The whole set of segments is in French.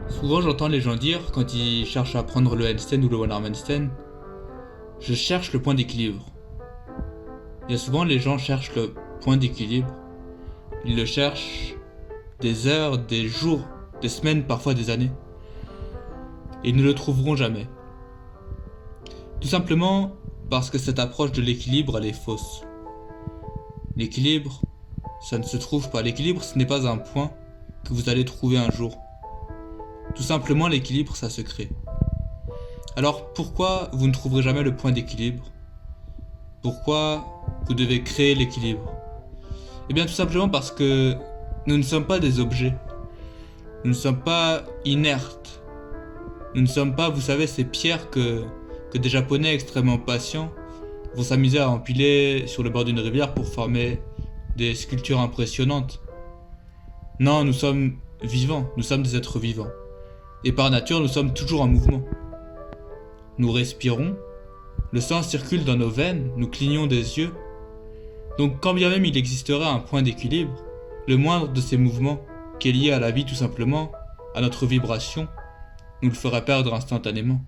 Souvent j'entends les gens dire, quand ils cherchent à apprendre le handstand ou le one arm handstand, je cherche le point d'équilibre. Bien souvent les gens cherchent le point d'équilibre. Ils le cherchent des heures, des jours, des semaines, parfois des années. Et ils ne le trouveront jamais. Tout simplement parce que cette approche de l'équilibre, elle est fausse. L'équilibre, ça ne se trouve pas. L'équilibre, ce n'est pas un point que vous allez trouver un jour. Tout simplement, l'équilibre, ça se crée. Alors, pourquoi vous ne trouverez jamais le point d'équilibre? Pourquoi vous devez créer l'équilibre? Eh bien, tout simplement parce que nous ne sommes pas des objets. Nous ne sommes pas inertes. Nous ne sommes pas, vous savez, ces pierres que des Japonais extrêmement patients vont s'amuser à empiler sur le bord d'une rivière pour former des sculptures impressionnantes. Non, nous sommes vivants, nous sommes des êtres vivants. Et par nature, nous sommes toujours en mouvement. Nous respirons, le sang circule dans nos veines, nous clignons des yeux. Donc quand bien même il existerait un point d'équilibre, le moindre de ces mouvements, qui est lié à la vie tout simplement, à notre vibration, nous le ferait perdre instantanément.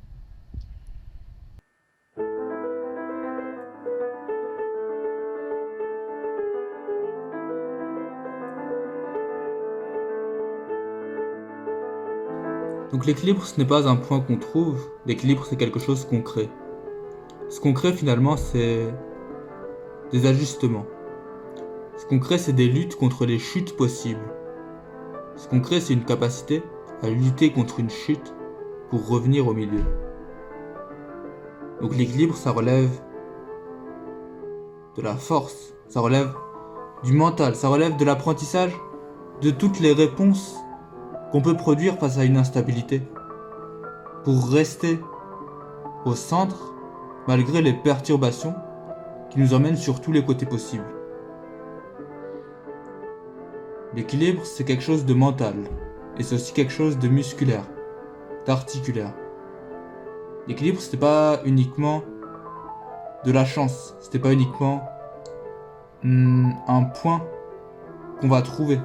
Donc l'équilibre, ce n'est pas un point qu'on trouve, l'équilibre c'est quelque chose qu'on crée. Ce qu'on crée finalement, c'est des ajustements. Ce qu'on crée, c'est des luttes contre les chutes possibles. Ce qu'on crée, c'est une capacité à lutter contre une chute pour revenir au milieu. Donc l'équilibre, ça relève de la force, ça relève du mental, ça relève de l'apprentissage, de toutes les réponses qu'on peut produire face à une instabilité, pour rester au centre malgré les perturbations qui nous emmènent sur tous les côtés possibles. L'équilibre, c'est quelque chose de mental, et c'est aussi quelque chose de musculaire, d'articulaire. L'équilibre, c'était pas uniquement de la chance, c'était pas uniquement un point qu'on va trouver.